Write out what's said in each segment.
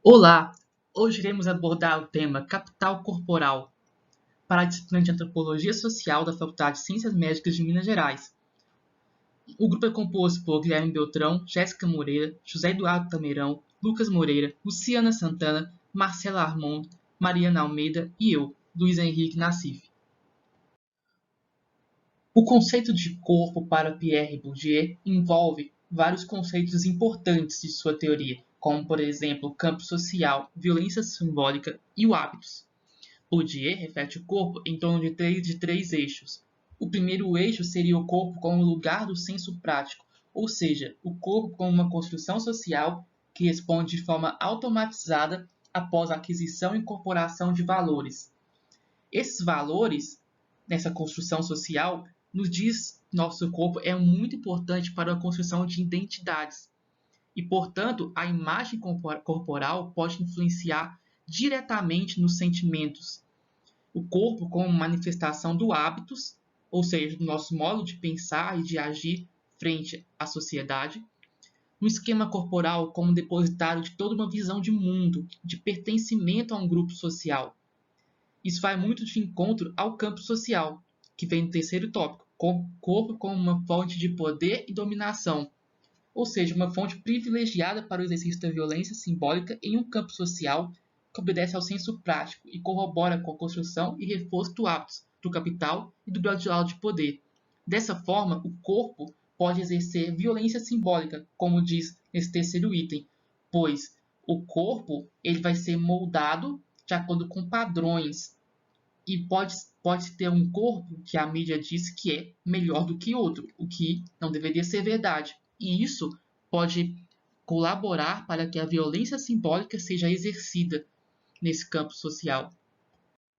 Olá! Hoje iremos abordar o tema Capital Corporal para a disciplina de Antropologia Social da Faculdade de Ciências Médicas de Minas Gerais. O grupo é composto por Guilherme Beltrão, Jéssica Moreira, José Eduardo Tameirão, Lucas Moreira, Luciana Santana, Marcela Armond, Mariana Almeida e eu, Luiz Henrique Nassif. O conceito de corpo para Pierre Bourdieu envolve vários conceitos importantes de sua teoria, como, por exemplo, o campo social, violência simbólica e o hábitos. Bourdieu reflete o corpo em torno de três eixos. O primeiro eixo seria o corpo como lugar do senso prático, ou seja, o corpo como uma construção social que responde de forma automatizada após a aquisição e incorporação de valores. Esses valores, nessa construção social, nos diz que nosso corpo é muito importante para a construção de identidades. E, portanto, a imagem corporal pode influenciar diretamente nos sentimentos. O corpo como manifestação do hábitos, ou seja, do nosso modo de pensar e de agir frente à sociedade. No esquema corporal como depositário de toda uma visão de mundo, de pertencimento a um grupo social. Isso vai muito de encontro ao campo social, que vem no terceiro tópico, corpo como uma fonte de poder e dominação, ou seja, uma fonte privilegiada para o exercício da violência simbólica em um campo social que obedece ao senso prático e corrobora com a construção e reforço do hábitos, do capital e do gradual de poder. Dessa forma, o corpo pode exercer violência simbólica, como diz nesse terceiro item, pois o corpo ele vai ser moldado de acordo com padrões e pode ter um corpo que a mídia diz que é melhor do que outro, o que não deveria ser verdade. E isso pode colaborar para que a violência simbólica seja exercida nesse campo social.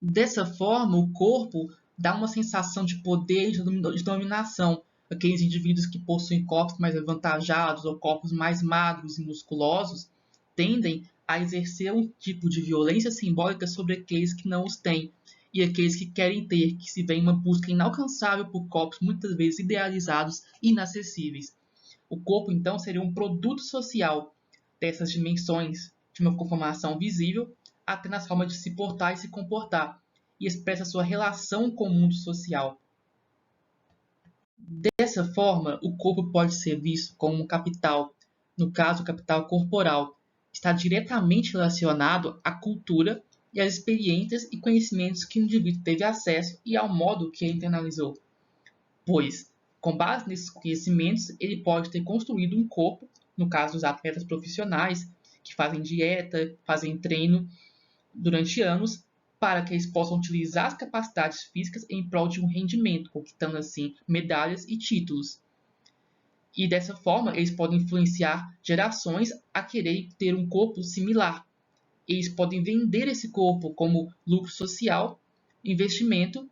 Dessa forma, o corpo dá uma sensação de poder e de dominação. Aqueles indivíduos que possuem corpos mais avantajados ou corpos mais magros e musculosos tendem a exercer um tipo de violência simbólica sobre aqueles que não os têm e aqueles que querem ter, que se vê em uma busca inalcançável por corpos muitas vezes idealizados e inacessíveis. O corpo, então, seria um produto social dessas dimensões de uma conformação visível até na forma de se portar e se comportar, e expressa sua relação com o mundo social. Dessa forma, o corpo pode ser visto como um capital, no caso, o capital corporal, está diretamente relacionado à cultura e às experiências e conhecimentos que o indivíduo teve acesso e ao modo que ele internalizou. Pois, com base nesses conhecimentos, ele pode ter construído um corpo, no caso dos atletas profissionais, que fazem dieta, fazem treino durante anos, para que eles possam utilizar as capacidades físicas em prol de um rendimento, conquistando assim medalhas e títulos. E dessa forma, eles podem influenciar gerações a querer ter um corpo similar. Eles podem vender esse corpo como lucro social, investimento,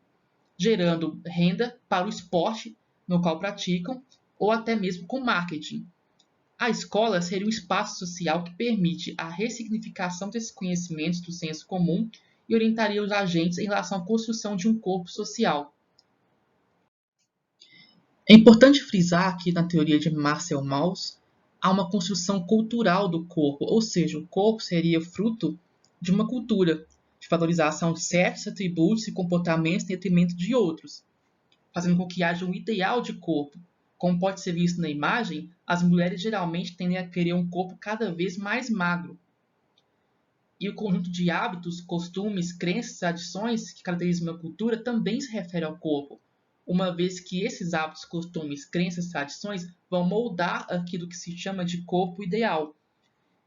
gerando renda para o esporte no qual praticam, ou até mesmo com marketing. A escola seria um espaço social que permite a ressignificação desses conhecimentos do senso comum e orientaria os agentes em relação à construção de um corpo social. É importante frisar que na teoria de Marcel Mauss há uma construção cultural do corpo, ou seja, o corpo seria fruto de uma cultura, de valorização de certos atributos e comportamentos em detrimento de outros, fazendo com que haja um ideal de corpo. Como pode ser visto na imagem, as mulheres geralmente tendem a querer um corpo cada vez mais magro. E o conjunto de hábitos, costumes, crenças e tradições que caracterizam uma cultura também se refere ao corpo, uma vez que esses hábitos, costumes, crenças e tradições vão moldar aquilo que se chama de corpo ideal.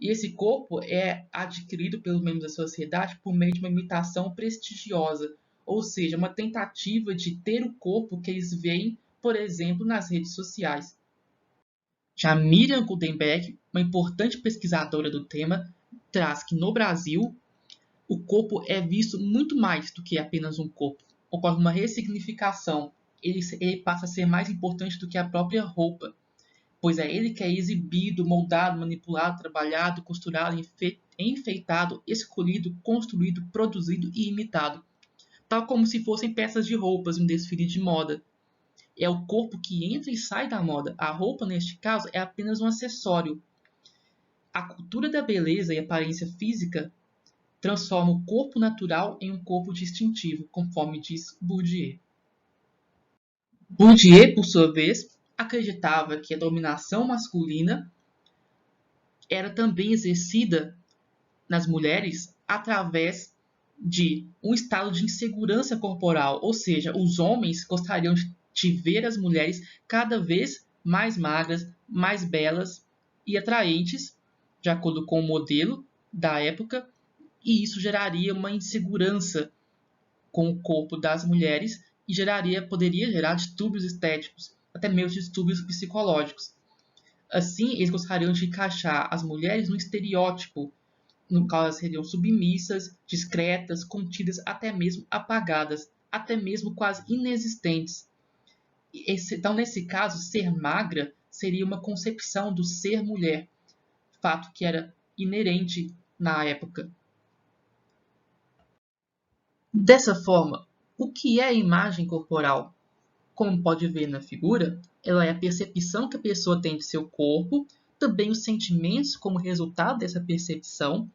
E esse corpo é adquirido pelos membros da sociedade por meio de uma imitação prestigiosa, ou seja, uma tentativa de ter o corpo que eles veem, por exemplo, nas redes sociais. Já Miriam Goldenberg, uma importante pesquisadora do tema, traz que no Brasil o corpo é visto muito mais do que apenas um corpo. Ocorre uma ressignificação. Ele passa a ser mais importante do que a própria roupa, pois é ele que é exibido, moldado, manipulado, trabalhado, costurado, enfeitado, escolhido, construído, produzido e imitado, tal como se fossem peças de roupas em um desfile de moda. É o corpo que entra e sai da moda. A roupa, neste caso, é apenas um acessório. A cultura da beleza e aparência física transforma o corpo natural em um corpo distintivo, conforme diz Bourdieu. Bourdieu, por sua vez, acreditava que a dominação masculina era também exercida nas mulheres através de um estado de insegurança corporal, ou seja, os homens gostariam de ver as mulheres cada vez mais magras, mais belas e atraentes, de acordo com o modelo da época, e isso geraria uma insegurança com o corpo das mulheres e poderia gerar distúrbios estéticos, até mesmo distúrbios psicológicos. Assim, eles gostariam de encaixar as mulheres no estereótipo, no qual elas seriam submissas, discretas, contidas, até mesmo apagadas, até mesmo quase inexistentes. Então, nesse caso, ser magra seria uma concepção do ser mulher, fato que era inerente na época. Dessa forma, o que é a imagem corporal? Como pode ver na figura, ela é a percepção que a pessoa tem de seu corpo, também os sentimentos como resultado dessa percepção.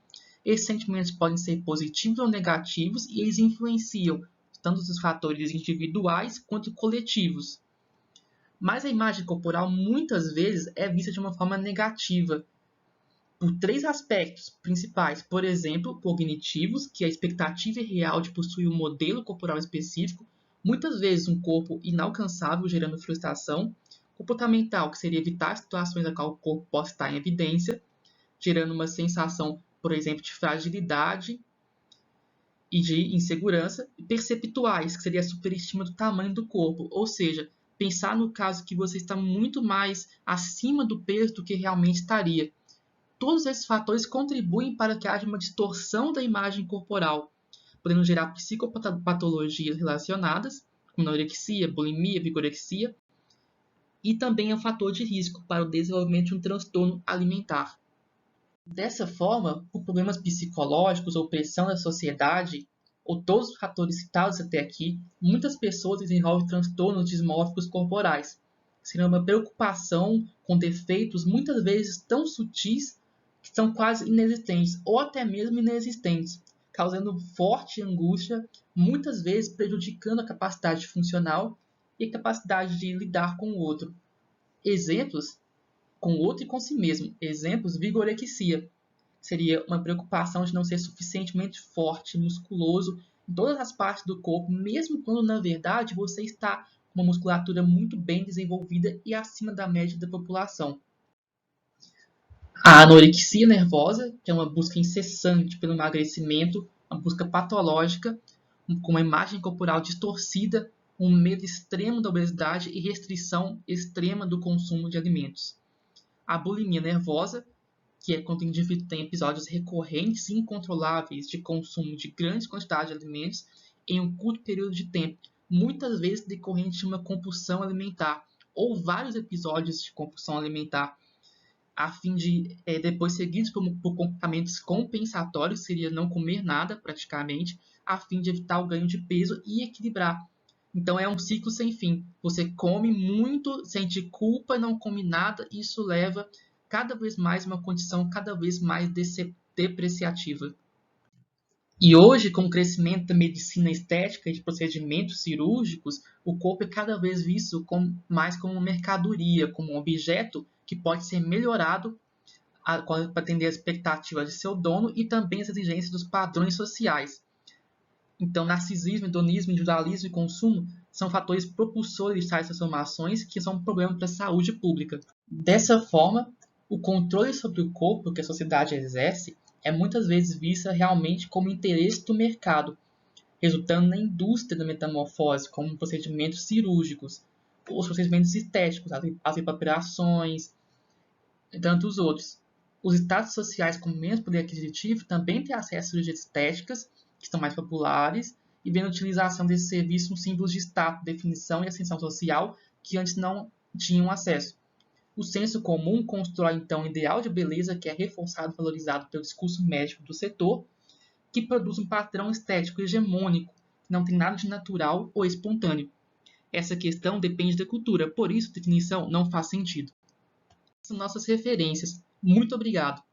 Esses sentimentos podem ser positivos ou negativos e eles influenciam tanto os fatores individuais quanto coletivos. Mas a imagem corporal muitas vezes é vista de uma forma negativa, por três aspectos principais. Por exemplo, cognitivos, que é a expectativa real de possuir um modelo corporal específico, muitas vezes um corpo inalcançável, gerando frustração. Comportamental, que seria evitar situações na qual o corpo possa estar em evidência, gerando uma sensação, por exemplo, de fragilidade e de insegurança. E perceptuais, que seria a superestima do tamanho do corpo, ou seja, pensar no caso que você está muito mais acima do peso do que realmente estaria. Todos esses fatores contribuem para que haja uma distorção da imagem corporal, podendo gerar psicopatologias relacionadas, como anorexia, bulimia, vigorexia, e também é um fator de risco para o desenvolvimento de um transtorno alimentar. Dessa forma, por problemas psicológicos ou pressão da sociedade, ou todos os fatores citados até aqui, muitas pessoas desenvolvem transtornos dismórficos corporais, sendo uma preocupação com defeitos muitas vezes tão sutis que são quase inexistentes ou até mesmo inexistentes, causando forte angústia, muitas vezes prejudicando a capacidade funcional e a capacidade de lidar com o outro. Exemplos, com o outro e com si mesmo. Exemplos, vigorexia. Seria uma preocupação de não ser suficientemente forte, musculoso em todas as partes do corpo, mesmo quando na verdade você está com uma musculatura muito bem desenvolvida e acima da média da população. A anorexia nervosa, que é uma busca incessante pelo emagrecimento, uma busca patológica, com uma imagem corporal distorcida, um medo extremo da obesidade e restrição extrema do consumo de alimentos. A bulimia nervosa, que é quando o indivíduo tem episódios recorrentes e incontroláveis de consumo de grandes quantidades de alimentos em um curto período de tempo, muitas vezes decorrente de uma compulsão alimentar ou vários episódios de compulsão alimentar, a fim de depois seguidos por comportamentos compensatórios, seria não comer nada praticamente, a fim de evitar o ganho de peso e equilibrar. Então é um ciclo sem fim. Você come muito, sente culpa, não come nada, e isso leva cada vez mais uma condição cada vez mais depreciativa. E hoje, com o crescimento da medicina estética e de procedimentos cirúrgicos, o corpo é cada vez visto mais como uma mercadoria, como um objeto que pode ser melhorado para atender as expectativas de seu dono e também as exigências dos padrões sociais. Então, narcisismo, hedonismo, individualismo e consumo são fatores propulsores de tais transformações que são um problema para a saúde pública. Dessa forma, o controle sobre o corpo que a sociedade exerce é muitas vezes vista realmente como interesse do mercado, resultando na indústria da metamorfose, como procedimentos cirúrgicos, os procedimentos estéticos, as lipoaspirações e tantos outros. Os estados sociais com menos poder aquisitivo também têm acesso a cirurgias estéticas, que são mais populares, e vendo a utilização desse serviço como símbolos de status, definição e ascensão social que antes não tinham acesso. O senso comum constrói, então, um ideal de beleza que é reforçado e valorizado pelo discurso médico do setor, que produz um padrão estético hegemônico, que não tem nada de natural ou espontâneo. Essa questão depende da cultura, por isso a definição não faz sentido. Essas são nossas referências. Muito obrigado!